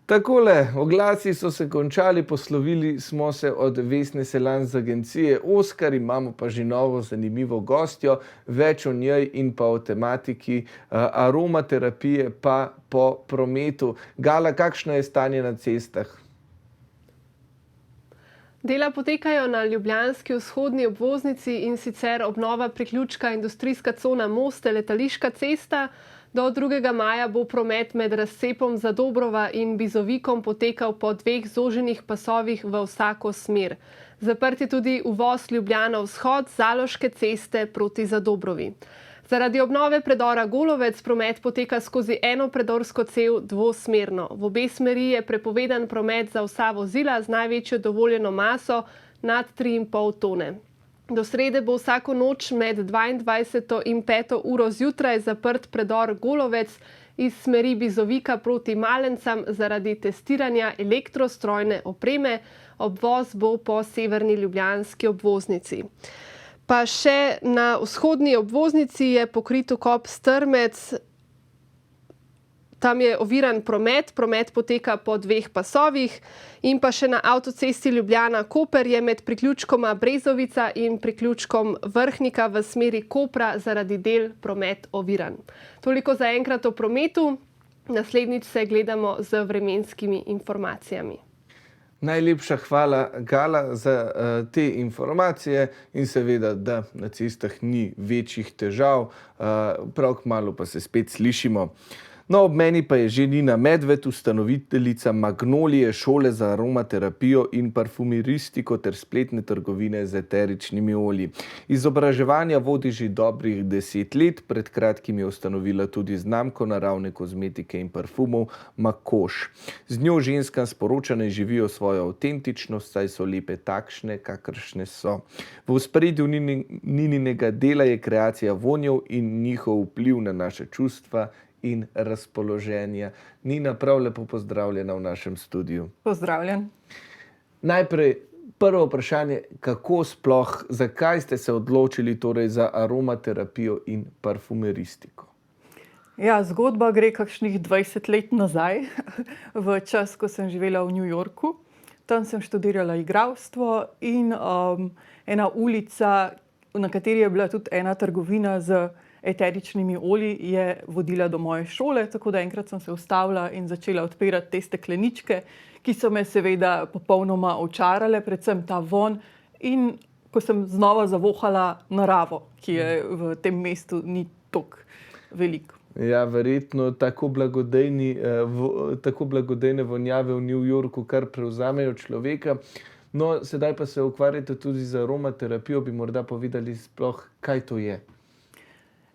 Takole, oglasi so se končali, poslovili smo se od Vesne Selan z agencije Oskar, imamo pa že novo zanimivo gostjo, več o njej in pa o tematiki aromaterapije pa po prometu. Gala, kakšno je stanje na cestah? Dela potekajo na ljubljanski vzhodni obvoznici, in sicer obnova priključka industrijska cona Moste, Letališka cesta. Do 2. maja bo promet med razcepom Zadobrova in Bizovikom potekal po 2 zoženih pasovih v vsako smer. Zaprt je tudi uvoz Ljubljana vzhod, Zaloške ceste proti Zadobrovi. Zaradi obnove predora Golovec promet poteka skozi eno predorsko cev dvosmerno. V obe smeri je prepovedan promet za vsa vozila z največjo dovoljeno maso nad 3,5 tone. Do srede bo vsako noč med 22. in 5. uro zjutraj zaprt predor Golovec iz smeri Bizovika proti Malencam zaradi testiranja elektrostrojne opreme. Obvoz bo po severni ljubljanski obvoznici. Pa še na vzhodni obvoznici je pokrit vkop Strmec. Tam je oviran promet poteka po 2 pasovih, in pa še na avtocesti Ljubljana-Koper je med priključkoma Brezovica in priključkom Vrhnika v smeri Kopra zaradi del promet oviran. Toliko za enkrat o prometu, naslednjič se gledamo z vremenskimi informacijami. Najlepša hvala, Gala, za te informacije in seveda, da na cestah ni večjih težav, prav kmalu pa se spet slišimo. No, ob meni pa je že Nina Medved, ustanoviteljica Magnolije, šole za aromaterapijo in parfumeristiko ter spletne trgovine z eteričnimi olji. Izobraževanja vodi že dobrih 10 let, pred kratkim je ustanovila tudi znamko naravne kozmetike in parfumov Makoš. Z njo ženskam sporoča, naj živijo svojo avtentičnost, saj so lepe takšne, kakršne so. V ospredju Nininega dela je kreacija vonjev in njihov vpliv na naše čustva in razpoloženja. Nina, prav lepo pozdravljena v našem studiu. Pozdravljen. Najprej prvo vprašanje, kako sploh, zakaj ste se odločili torej za aromaterapijo in parfumeristiko? Ja, zgodba gre kakšnih 20 let nazaj, v čas, ko sem živela v New Yorku. Tam sem študirala igralstvo in ena ulica, na kateri je bila tudi ena trgovina z eteričnimi olji, je vodila do moje šole, tako da enkrat sem se ustavila in začela odpirati te stekleničke, ki so me seveda popolnoma očarale, predvsem ta vonj, in ko sem znova zavohala naravo, ki je v tem mestu ni toliko veliko. Ja, verjetno tako blagodejne vonjave v New Yorku kar prevzamejo človeka. No, sedaj pa se ukvarjate tudi z aromaterapijo, bi morda povedali sploh, kaj to je?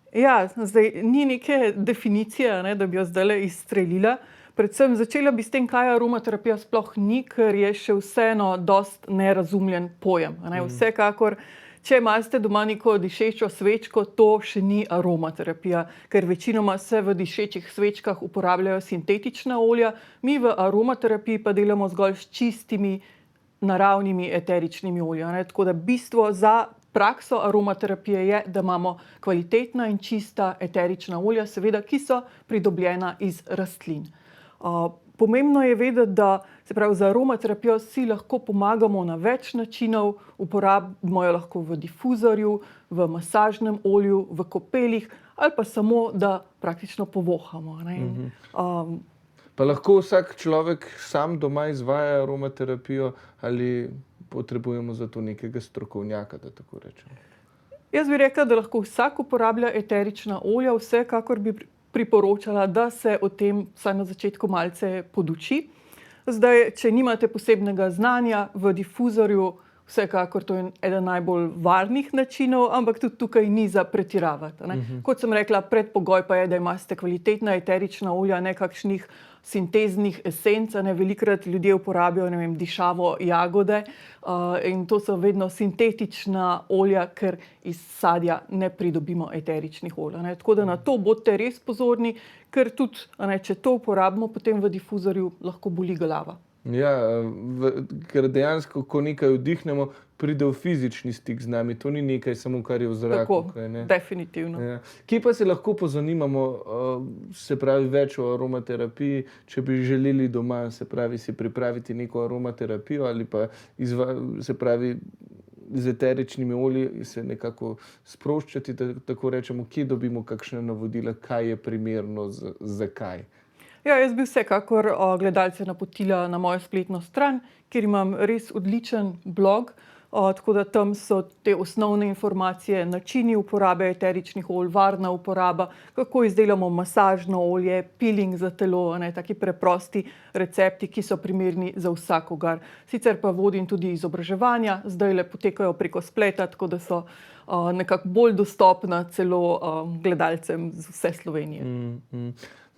Ja, zdaj ni neke definicije, da bi jo zdajle izstrelila. Predvsem začela bi s tem, kaj aromaterapija sploh ni, ker je še vseeno dosti nerazumljen pojem. Vsekakor, če imate doma neko dišečo svečko, to še ni aromaterapija, ker večinoma se v dišečih svečkah uporabljajo sintetična olja, mi v aromaterapiji pa delamo zgolj s čistimi naravnimi eteričnimi olji. Tako da bistvo za prakso aromaterapije je, da imamo kvalitetna in čista eterična olja, seveda, ki so pridobljena iz rastlin. Pomembno je vedeti, da se pravi, za aromaterapijo si lahko pomagamo na več načinov, uporabimo jo lahko v difuzorju, v masažnem olju, v kopelih ali pa samo, da praktično povohamo. Pa lahko vsak človek sam doma izvaja aromaterapijo ali potrebujemo za to nekega strokovnjaka, da tako rečem? Jaz bi rekla, da lahko vsak uporablja eterična olja, vsekakor bi priporočala, da se o tem vsaj na začetku malce poduči. Zdaj, če nimate posebnega znanja v difuzorju, vsekakor to je eden najbolj varnih načinov, ampak tudi tukaj ni za pretiravati. Kot sem rekla, predpogoj pa je, da imate kvalitetna eterična olja, ne kakšnih sinteznih esenc. Velikokrat ljudje uporabijo, dišavo jagode, in to so vedno sintetična olja, ker iz sadja ne pridobimo eteričnih olj. Tako da na to bodite res pozorni, ker tudi, če to uporabimo potem v difuzorju, lahko boli glava. Ja, ker dejansko, ko nekaj vdihnemo, pride v fizični stik z nami. To ni nekaj samo, kar je v zraku. Tako, definitivno. Ja. Kje pa se lahko pozanimamo, se pravi, več o aromaterapiji, če bi želeli doma, se pravi, si pripraviti neko aromaterapijo ali pa se pravi, z eteričnimi olji se nekako sproščati, tako rečemo, kje dobimo kakšne navodila, kaj je primerno, zakaj? Ja, jaz bi vsekakor gledalce napotila na mojo spletno stran, kjer imam res odličen blog, tako da tam so te osnovne informacije, načini uporabe eteričnih olj, varna uporaba, kako izdelamo masažno olje, peeling za telo, taki preprosti recepti, ki so primerni za vsakogar. Sicer pa vodim tudi izobraževanja, zdajle potekajo preko spleta, tako da so nekako bolj dostopna celo gledalcem z vse Slovenije.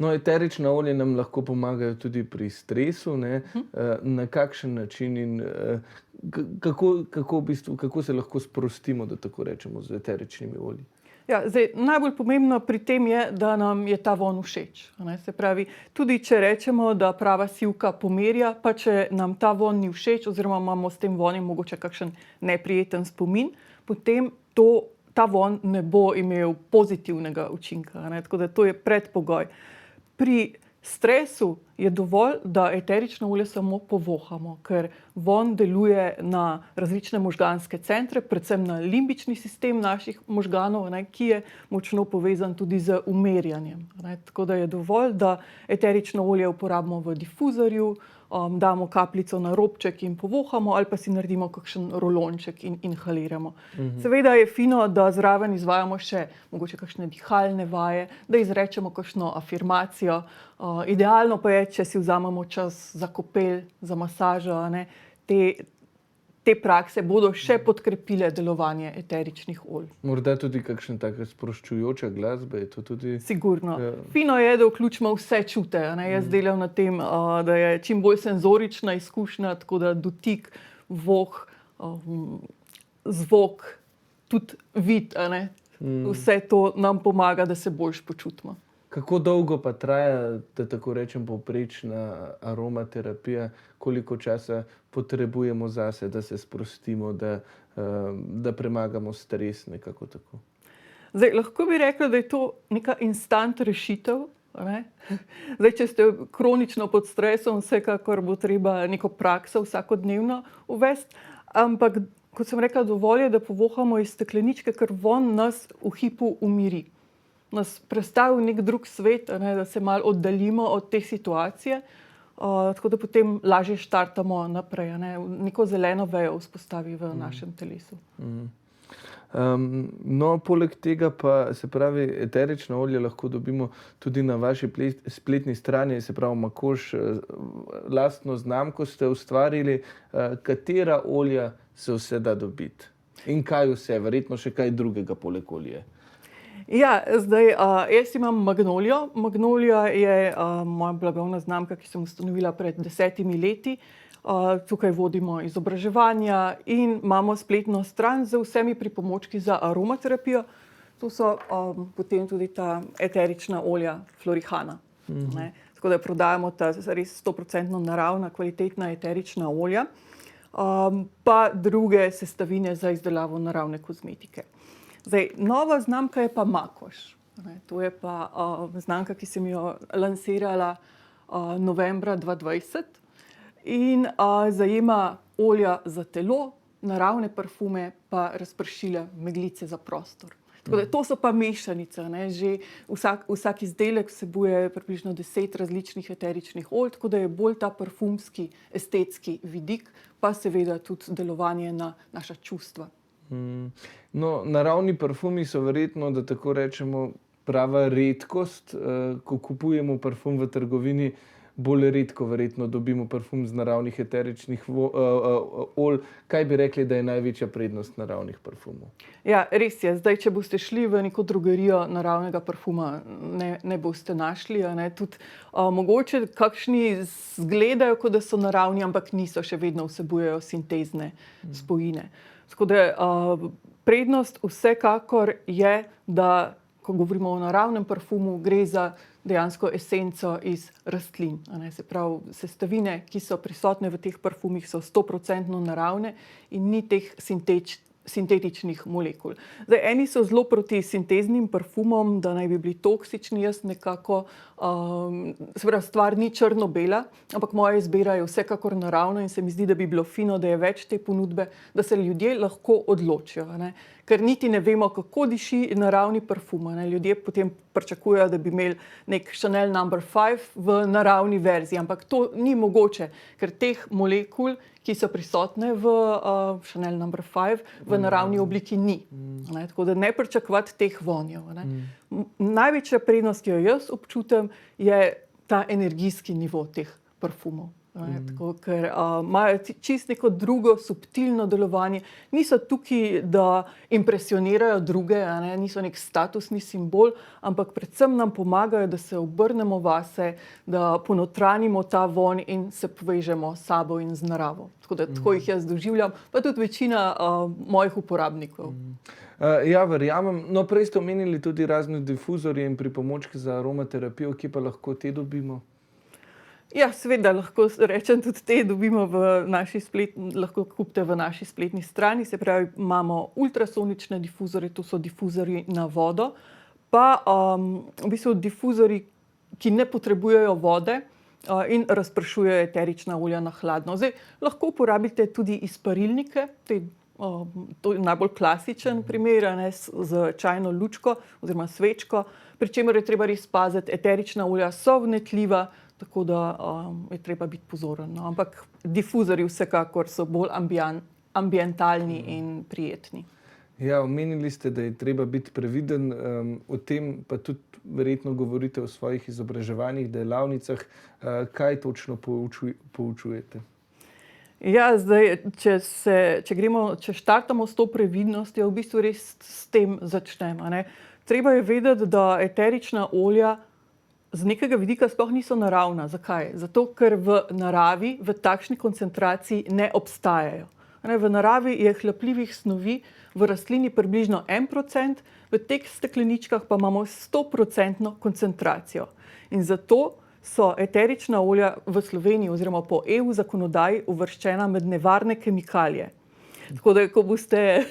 No, eterična olja nam lahko pomagajo tudi pri stresu, ne? Na kakšen način in kako se lahko sprostimo, da tako rečemo, z eteričnimi olji? Ja, zdaj, najbolj pomembno pri tem je, da nam je ta vonj všeč. Se pravi, tudi če rečemo, da prava sivka pomirja, pa če nam ta vonj ni všeč oziroma imamo s tem vonjem mogoče kakšen neprijeten spomin, potem ta vonj ne bo imel pozitivnega učinka. Tako da to je predpogoj. Pri stresu je dovolj, da eterično olje samo povohamo, ker vonj deluje na različne možganske centre, predvsem na limbični sistem naših možganov, ki je močno povezan tudi z umirjanjem. Tako da je dovolj, da eterično olje uporabimo v difuzorju, damo kapljico na robček in povohamo, ali pa si naredimo kakšen rolonček in inhaliramo. Seveda je fino, da zraven izvajamo še mogoče kakšne dihalne vaje, da izrečemo kakšno afirmacijo. Idealno pa je, če si vzamemo čas za kopel, za masažo. Te prakse bodo še podkrepile delovanje eteričnih olj. Morda tudi kakšna taka sproščujoča glasba, je to tudi? Sigurno. Fino je, da vključimo vse čute. Jaz delam na tem, da je čim bolj senzorična izkušnja, tako da dotik, voh, zvok, tudi vid. Vse to nam pomaga, da se boljše počutimo. Kako dolgo pa traja, da tako rečem, povprečna aromaterapija? Koliko časa potrebujemo zase, da se sprostimo, da premagamo stres, nekako tako? Zdaj, lahko bi rekla, da je to neka instant rešitev. Zdaj, če ste kronično pod stresom, vsekakor bo treba neko prakso vsakodnevno uvesti. Ampak, kot sem rekla, dovolj je, da povohamo iz stekleničke, ker vonj nas v hipu umiri. Nas prestavi v nek drug svet, da se malo oddaljimo od te situacije, tako da potem lažje štartamo naprej. Neko zeleno vejo vzpostavi v našem telesu. No, poleg tega pa, se pravi, eterična olja lahko dobimo tudi na vaši spletni strani, se pravi Makož, lastno znamko ste ustvarili. Katera olja se vse da dobiti? In kaj vse? Verjetno še kaj drugega poleg olje. Ja, zdaj, jaz imam Magnolijo. Magnolija je moja blagovna znamka, ki sem ustanovila pred 10 leti. Tukaj vodimo izobraževanja in imamo spletno stran z vsemi pripomočki za aromaterapijo. Tu so potem tudi ta eterična olja Florihana. Tako da prodajamo ta res 100% naravna, kvalitetna eterična olja, pa druge sestavine za izdelavo naravne kozmetike. Zdaj, nova znamka je pa Makož. To je pa znamka, ki sem jo lansirala novembra 2020 in zajema olja za telo, naravne parfume pa razpršila meglice za prostor. Tako da to so pa mešanice. Že vsak izdelek vsebuje približno 10 različnih eteričnih olj, tako da je bolj ta parfumski, estetski vidik, pa seveda tudi delovanje na naša čustva. No, naravni parfumi so verjetno, da tako rečemo, prava redkost. Ko kupujemo parfum v trgovini, bolj redko verjetno dobimo parfum z naravnih eteričnih olj. Kaj bi rekli, da je največja prednost naravnih parfumov? Ja, res je. Zdaj, če boste šli v neko drogerijo, naravnega parfuma ne boste našli. Tudi mogoče kakšni zgledajo, kot da so naravni, ampak niso, še vedno vsebujejo sintezne spojine. Tako da prednost vsekakor je, da ko govorimo o naravnem parfumu, gre za dejansko esenco iz rastlin. Se pravi, sestavine, ki so prisotne v teh parfumih, so 100% naravne in ni teh sintetičnih molekul. Zdaj, eni so zelo proti sinteznim parfumom, da naj bi bili toksični. Jaz nekako, se pravi, stvar ni črno-bela, ampak moja izbira je vsekakor naravna in se mi zdi, da bi bilo fino, da je več te ponudbe, da se ljudje lahko odločijo. Ker niti ne vemo, kako diši naravni parfum. Ljudje potem pričakujejo, da bi imeli nek Chanel No. 5 v naravni verziji, ampak to ni mogoče, ker teh molekul, ki so prisotne v Chanel No. 5, v naravni obliki ni. Tako da ne pričakovati teh vonjev. Največja prednost, ki jo jaz občutim, je ta energijski nivo teh parfumov. Tako, ker imajo čisto neko drugo subtilno delovanje. Niso tukaj, da impresionirajo druge, niso nek statusni simbol, ampak predvsem nam pomagajo, da se obrnemo vase, da ponotranimo ta vonj in se povežemo s sabo in z naravo. Tako jih jaz doživljam, pa tudi večina mojih uporabnikov. Ja, verjamem. No, prej ste omenili tudi razne difuzorje in pripomočke za aromaterapijo, kje pa lahko te dobimo? Ja, seveda, lahko rečem, tudi te dobimo lahko kupite v naši spletni strani. Se pravi, imamo ultrasonične difuzorje, to so difuzorji na vodo, pa v bistvu difuzorji, ki ne potrebujejo vode in razpršujejo eterična olja na hladno. Zdaj, lahko uporabite tudi izparilnike, to je najbolj klasičen primer, z čajno lučko oziroma svečko, pri čemer je treba res paziti, eterična olja so vnetljiva, tako da je treba biti pozoren. Ampak difuzorji vsekakor so bolj ambientalni in prijetni. Ja, omenili ste, da je treba biti previden, o tem pa tudi verjetno govorite v svojih izobraževanjih, delavnicah. Kaj točno poučujete? Ja, zdaj, če štartamo s to previdnostjo, v bistvu res s tem začnemo. Treba je vedeti, da eterična olja z nekega vidika sploh niso naravna. Zakaj? Zato, ker v naravi v takšni koncentraciji ne obstajajo. V naravi je hlapljivih snovi v rastlini približno 1%, v teh stekleničkah pa imamo 100% koncentracijo. In zato so eterična olja v Sloveniji oziroma po EU zakonodaji uvrščena med nevarne kemikalije. Tako da, ko boste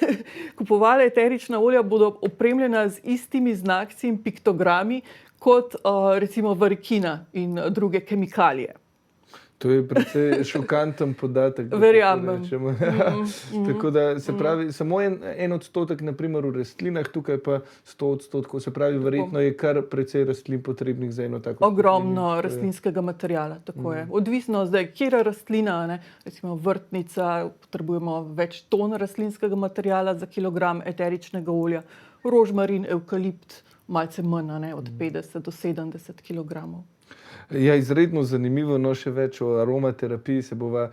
kupovali eterična olja, bodo opremljena z istimi znakci in piktogrami kot recimo varikina in druge kemikalije. To je precej šokanten podatek. Verjamem. Tako da se pravi, samo 1% na primer v rastlinah, tukaj pa 100%. Se pravi, verjetno je kar precej rastlin potrebnih za eno tako. Ogromno rastlinskega materiala, tako je. Odvisno zdaj, katera rastlina, recimo vrtnica, potrebujemo več ton rastlinskega materiala za kilogram eteričnega olja, rožmarin, evkalipt, malce manj, od 50 do 70 kilogramov. Ja, izredno zanimivo, no, še več o aromaterapiji se bova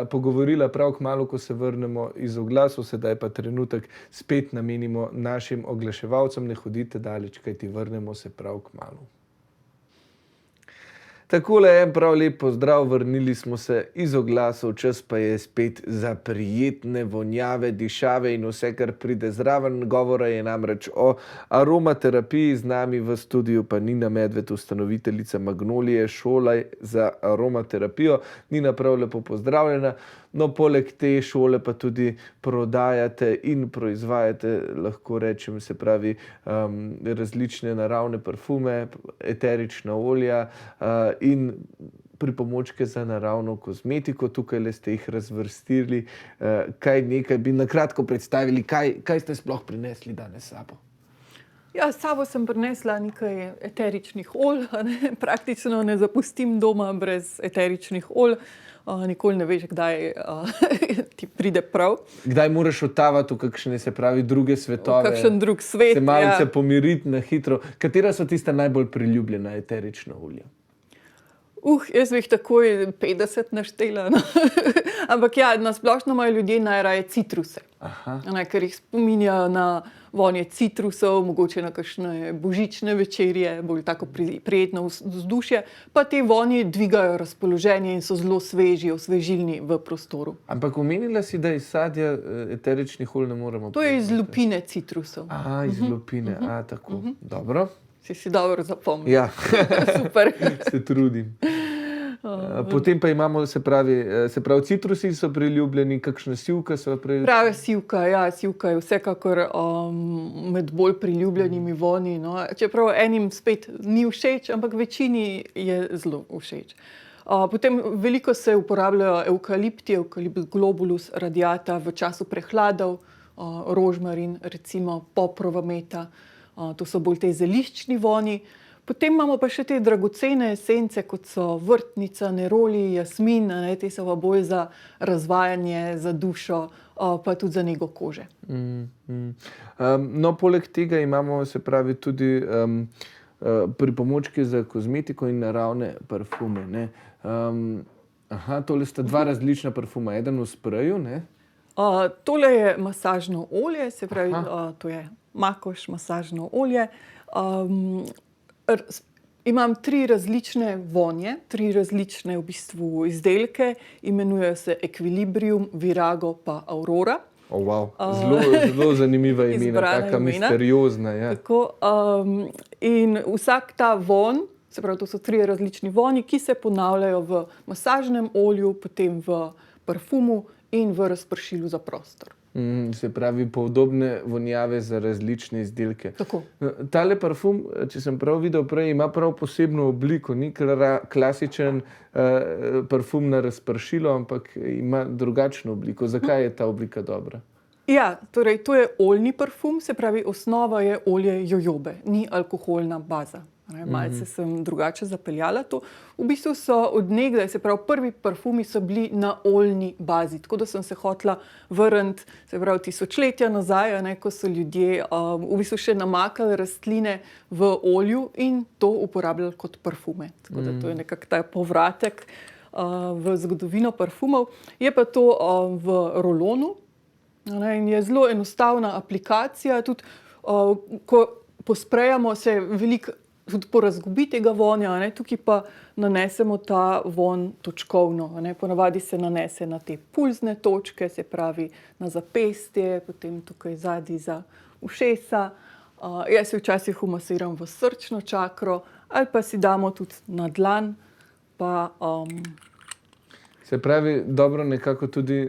pogovorila prav kmalu, ko se vrnemo iz oglasov, sedaj pa trenutek spet namenimo našim oglaševalcem, ne hodite daleč, kajti vrnemo se prav kmalu. Takole en prav lep pozdrav, vrnili smo se iz oglasov, čas pa je spet za prijetne vonjave, dišave in vse, kar pride zraven. Govora je namreč o aromaterapiji, z nami v studiu pa Nina Medved, ustanoviteljica Magnolije, šole za aromaterapijo. Nina, prav lepo pozdravljena. No, poleg te šole pa tudi prodajate in proizvajate, lahko rečem, se pravi, različne naravne parfume, eterična olja in pripomočke za naravno kozmetiko. Tukaj ste jih razvrstili. Nekaj bi na kratko predstavili, kaj ste sploh prinesli danes s sabo? Ja, s sabo sem prinesla nekaj eteričnih olj. Praktično ne zapustim doma brez eteričnih olj. Nikoli ne veš, kdaj ti pride prav. Kdaj moraš odtavati v kakšne, se pravi, druge svetove? V kakšen drug svet, se malce pomiriti na hitro. Katera so tista najbolj priljubljena eterična olja? Jaz bi jih takoj 50 naštela. Ampak ja, na splošno imajo ljudje najraje citruse. Ker jih spominjajo na vonje citrusov, mogoče na kakšne božične večerje, bolj tako prijetno vzdušje, pa te vonje dvigajo razpoloženje in so zelo sveži, osvežilni v prostoru. Ampak omenila si, da iz sadja eteričnih olj ne moremo. To je iz lupine citrusov. Iz lupine, tako. Dobro. si dobro zapomnil. Ja, Super. se trudim. Potem pa imamo, se pravi, citrusi so priljubljeni, kakšna sivka so Prava sivka, ja, sivka je vsekakor med bolj priljubljenimi vonji. No. Čeprav enim spet ni všeč, ampak večini je zelo všeč. Potem veliko se uporabljajo evkalipti, evkalipt globulus radiata v času prehladov, rožmarin, recimo poprova meta, to so bolj te zeliščni vonji. Potem imamo pa še te dragocene esence, kot so vrtnica, neroli, jasmin, te so pa bolj za razvajanje, za dušo, pa tudi za nego kože. No, poleg tega imamo, se pravi, tudi pripomočke za kozmetiko in naravne parfume, ne. Tole sta dva različna parfuma, eden v spreju, ne? Tole je masažno olje, se pravi, to je makoš masažno olje. Imam 3 različne vonje, 3 različne v bistvu izdelke, imenujejo se Equilibrium, Virago pa Aurora. Wow. Zelo zanimiva imena, taka misteriozna. Ja. Tako, in vsak ta vonj, se pravi, to so 3 različni vonji, ki se ponavljajo v masažnem olju, potem v parfumu in v razpršilu za prostor. Se pravi, podobne vonjave za različne izdelke. Tako. Tale parfum, če sem prav videl prej, ima prav posebno obliko, ni klasičen parfum na razpršilo, ampak ima drugačno obliko. Zakaj je ta oblika dobra? Ja, torej to je oljni parfum, se pravi, osnova je olje jojobe, ni alkoholna baza. Malce sem drugače zapeljala to. V bistvu so od nekdaj, se pravi, prvi parfumi so bili na oljni bazi, tako da sem se hotela vrniti, se pravi, tisočletja nazaj, ko so ljudje v bistvu še namakali rastline v olju in to uporabljali kot parfume. Tako da to je nekako ta povratek v zgodovino parfumov. Je pa to v rolonu in je zelo enostavna aplikacija. Tudi ko posprejamo, se veliko tudi porazgubi tega vonja, tukaj pa nanesemo ta vonj točkovno. Ponavadi se nanese na te pulzne točke, se pravi na zapestje, potem tukaj zadaj za ušesa. Jaz se včasih umasiram v srčno čakro ali pa si damo tudi na dlan. Se pravi, dobro nekako tudi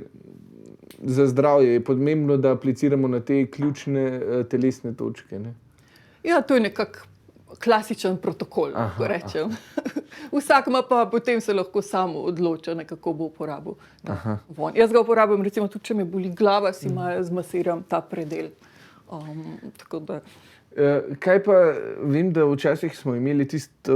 za zdravje je pomembno, da apliciramo na te ključne telesne točke, ne? Ja, to je nekako klasičen protokol, ko rečem. Vsak ima pa potem se lahko samo odloča, kako bo uporabil vonj. Jaz ga uporabljam, recimo tudi, če me boli glava, si malo zmasiram ta predel. Tako da... Kaj pa, vem, da včasih smo imeli tisto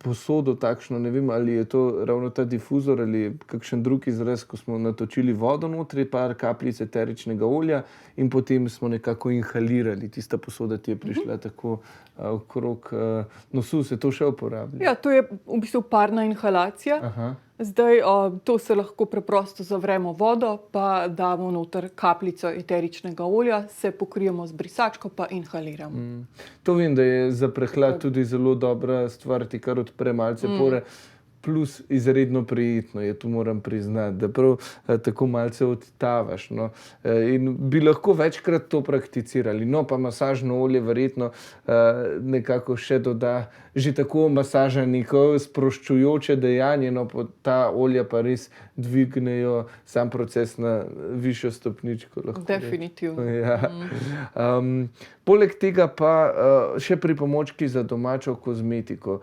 posodo takšno, ne vem, ali je to ravno ta difuzor ali kakšen drug izraz, ko smo natočili vodo notri, par kapljic eteričnega olja in potem smo nekako inhalirali. Tista posoda ti je prišla tako okrog nosu, se to še uporablja? Ja, to je v bistvu parna inhalacija. Zdaj, to se lahko preprosto zavremo vodo, pa damo noter kapljico eteričnega olja, se pokrijemo z brisačko pa inhaliramo. To vem, da je za prehlad tudi zelo dobra stvar, ti kar odpre malce pore. Plus izredno prijetno je, tu moram priznati, da prav tako malce odtavaš. No. In bi lahko večkrat to prakticirali. No, pa masažno olje verjetno nekako še doda že tako masaža neko sproščujoče dejanje, no, ta olja pa res dvignejo sam proces na višjo stopničko. Definitivno. Ja. Poleg tega pa še pripomočki za domačo kozmetiko.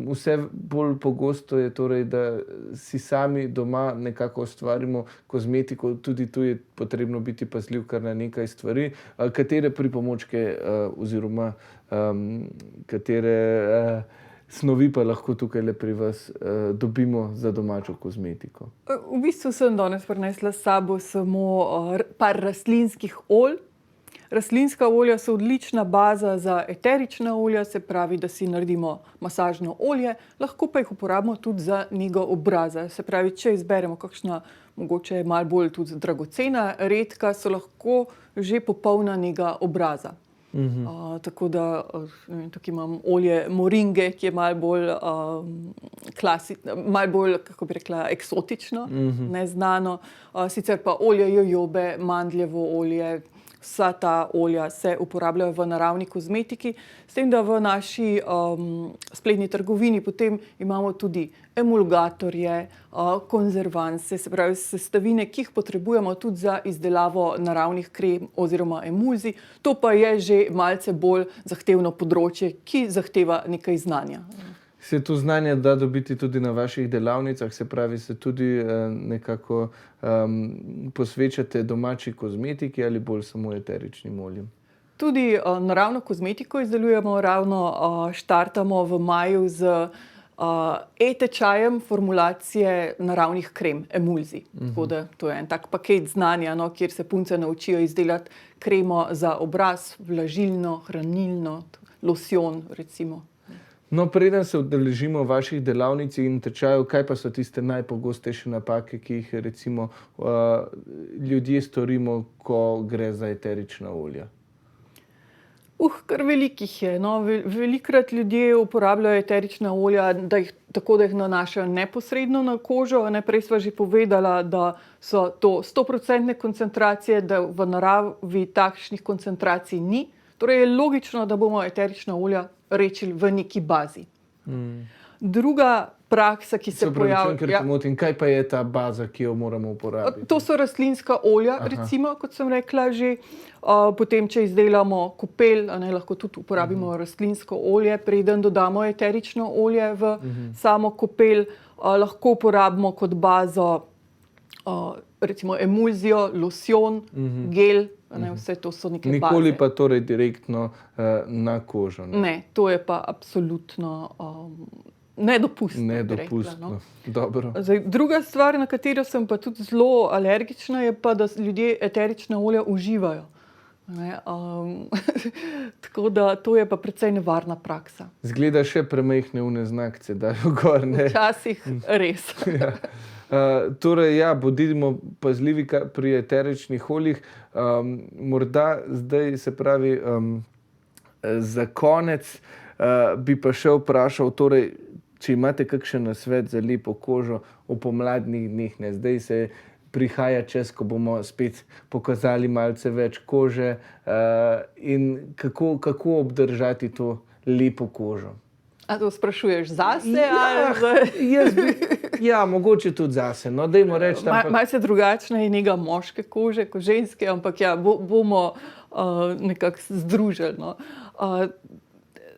Vse bolj pogosto je torej, da si sami doma nekako ustvarimo kozmetiko, tudi tu je potrebno biti pazljiv kar na nekaj stvari. Katere pripomočke oziroma katere snovi pa lahko tukaj pri vas dobimo za domačo kozmetiko? V bistvu sem danes prinesla s sabo samo par rastlinskih olj. Rastlinska olja so odlična baza za eterična olja, se pravi, da si naredimo masažno olje, lahko pa jih uporabimo tudi za nego obraza. Se pravi, če izberemo kakšna, mogoče malo bolj tudi dragocena, redka, so lahko že popolna nega obraza. Tako da tukaj imam olje moringe, ki je malo bolj malo bolj, kako bi rekla, eksotično, neznano. Sicer pa olje jojobe, mandljevo olje, vsa ta olja se uporabljajo v naravni kozmetiki, s tem, da v naši spletni trgovini potem imamo tudi emulgatorje, konzervanse, se pravi sestavine, ki jih potrebujemo tudi za izdelavo naravnih krem oziroma emulzij. To pa je že malce bolj zahtevno področje, ki zahteva nekaj znanja. Se to znanje da dobiti tudi na vaših delavnicah, se pravi, se tudi nekako posvečate domači kozmetiki ali bolj samo eteričnim oljem? Tudi naravno kozmetiko izdelujemo, ravno štartamo v maju z e-tečajem formulacije naravnih krem, emulzij. Tako da to je en tak paket znanja, no, kjer se punce naučijo izdelati kremo za obraz, vlažilno, hranilno, losjon recimo. No, preden se udeležimo vaših delavnic in tečajev, kaj pa so tiste najpogostejše napake, ki jih recimo ljudje storimo, ko gre za eterična olja? Kar velikih je. No. Velikokrat ljudje uporabljajo eterična olja, tako da jih nanašajo neposredno na kožo. Prej sva že povedala, da so to 100% koncentracije, da v naravi takšnih koncentracij ni. Torej je logično, da bomo eterična olja rečili v neki bazi. Druga praksa, ki se pojavlja... Kaj pa je ta baza, ki jo moramo uporabiti? To so rastlinska olja, recimo, kot sem rekla že. Potem, če izdelamo kopel, lahko tudi uporabimo rastlinsko olje, preden dodamo eterično olje v samo kopel. Lahko uporabimo kot bazo recimo emulzijo, losjon, gel. Vse to so neke baze. Nikoli pa torej direktno na kožo. Ne, to je pa absolutno nedopustno. Nedopustno, dobro. Druga stvar, na katero sem pa tudi zelo alergična, je pa, da ljudje eterična olja uživajo. Tako da to je pa precej nevarna praksa. Zgleda še premajhne znakce dajo gor, ne? Včasih res. Ja. Torej, ja, bodimo pazljivi pri eteričnih oljih. Morda zdaj, se pravi, za konec bi pa še vprašal, torej, če imate kakšen nasvet za lepo kožo v pomladnih dneh, ne? Zdaj se prihaja čas, ko bomo spet pokazali malce več kože in kako obdržati to lepo kožo. A to sprašuješ zase? Ja, mogoče tudi zase. No, dajmo reči tam. Malce drugačna je nega moške kože kot ženske, ampak ja, bomo nekako združili. No.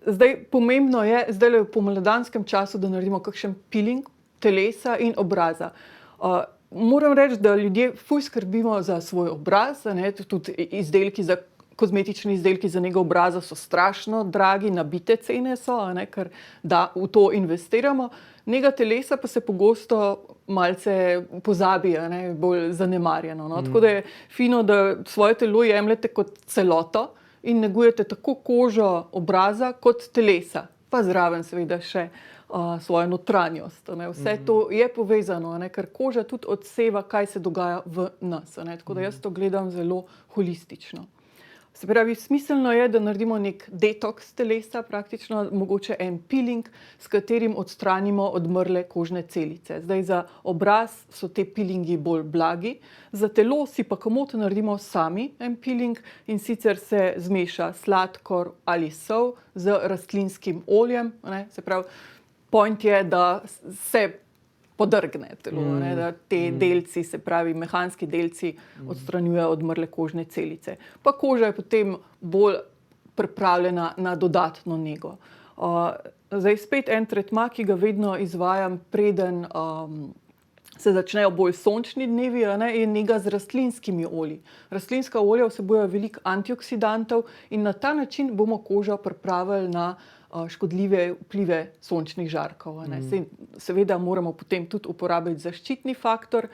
Zdaj, pomembno je, zdaj v pomladanskem času, da naredimo kakšen peeling telesa in obraza. Moram reči, da ljudje ful skrbimo za svoj obraz, tudi kozmetični izdelki za nego obraza so strašno dragi, nabite cene so, ker da v to investiramo. Nega telesa pa se pogosto malce pozabi, bolj zanemarjeno. No. Tako da je fino, da svoje telo jemljete kot celoto in negujete tako kožo obraza kot telesa. Pa zraven seveda še svojo notranjost. Vse to je povezano, ker koža tudi odseva, kaj se dogaja v nas. Tako da jaz to gledam zelo holistično. Se pravi, smiselno je, da naredimo nek detoks telesa, praktično mogoče en peeling, s katerim odstranimo odmrle kožne celice. Zdaj za obraz so te peelingi bolj blagi, za telo si pa komot naredimo sami en peeling in sicer se zmeša sladkor ali sol z rastlinskim oljem. Se pravi, point je, da se podrgne telo, da te delci, se pravi mehanski delci, odstranjujejo odmrle kožne celice. Pa koža je potem bolj pripravljena na dodatno nego. Zdaj spet en tretma, ki ga vedno izvajam, preden se začnejo bolj sončni dnevi, je nega z rastlinskimi olji. Rastlinska olja vsebujejo veliko antioksidantov in na ta način bomo kožo pripravili na škodljive vplive sončnih žarkov. Seveda moramo potem tudi uporabiti zaščitni faktor.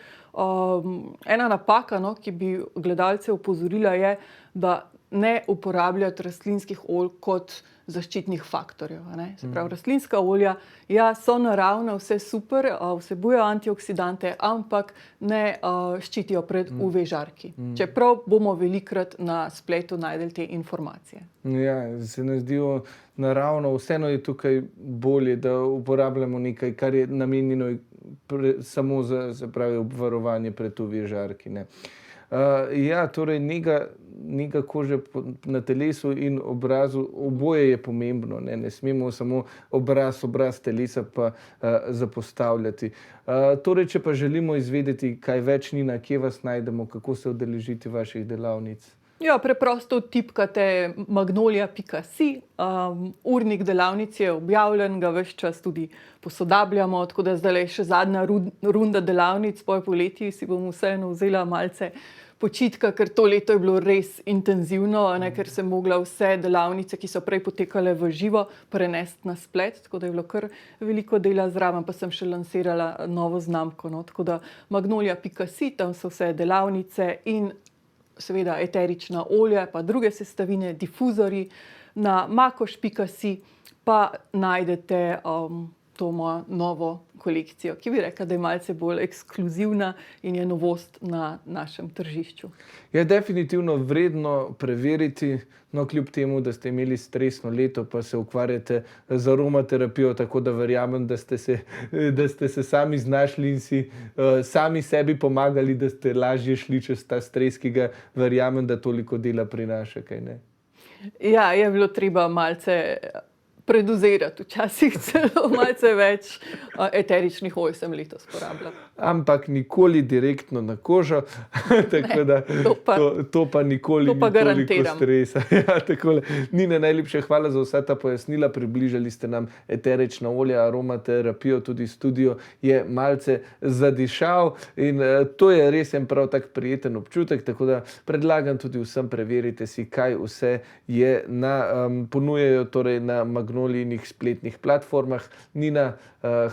Ena napaka, ki bi gledalce opozorila, je, da ne uporabljati rastlinskih olj kot zaščitnih faktorjev. Se pravi, rastlinska olja, ja, so naravna, vse super, vsebujejo antioksidante, ampak ne ščitijo pred UV žarki. Čeprav bomo velikokrat na spletu najdeli te informacije. Ja, se nam zdijo naravno, vseeno je tukaj bolje, da uporabljamo nekaj, kar je namenjeno samo za, se pravi, obvarovanje pred UV žarki, ne. Ja, torej nega kože na telesu in obrazu, oboje je pomembno. Ne smemo samo obraz telesa pa zapostavljati. Torej, če pa želimo izvedeti kaj več, Nina, kje vas najdemo, kako se udeležiti vaših delavnic? Ja, preprosto tipkate magnolia.si, urnik delavnic je objavljen, ga ves čas tudi posodabljamo, tako da zdaj je še zadnja runda delavnic, po poleti si bom vseeno vzela malce počitka, ker to leto je bilo res intenzivno, ker sem mogla vse delavnice, ki so prej potekale v živo, prenesti na splet, tako da je bilo kar veliko dela zraven, pa sem še lansirala novo znamko. Tako da magnolia.si, tam so vse delavnice in seveda eterična olja, pa druge sestavine, difuzori. Na makoš.si pa najdete to mojo novo kolekcijo, ki bi rekla, da je malce bolj ekskluzivna in je novost na našem tržišču. Je definitivno vredno preveriti, no kljub temu, da ste imeli stresno leto, pa se ukvarjate z aromaterapijo, tako da verjamem, da ste se sami znašli in si sami sebi pomagali, da ste lažje šli čez ta stres, ki ga verjamem, da toliko dela prinaša, kaj ne? Ja, je bilo treba malce predozirati, včasih celo malce več eteričnih olj sem letos porabila. Ampak nikoli direktno na kožo, tako da to pa nikoli ni toliko stresa. Ja, takole. Nina, najlepša hvala za vsa ta pojasnila, približali ste nam eterična olja, aromaterapijo, tudi studio je malce zadišal in to je res en prav tak prijeten občutek, tako da predlagam tudi vsem, preverite si, kaj vse je ponujajo torej na Magnolijinih spletnih platformah. Nina,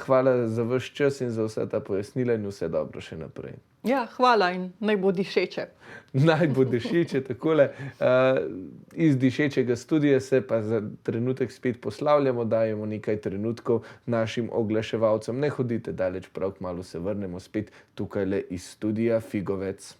hvala za vaš čas in za vsa ta pojasnila in vse dobro še naprej. Ja, hvala in naj bo dišeče. Naj bo dišeče, takole. Iz dišečega studia se pa za trenutek spet poslavljamo, dajemo nekaj trenutkov našim oglaševalcem. Ne hodite daleč, prav kmalu se vrnemo spet tukajle iz studia Figovec.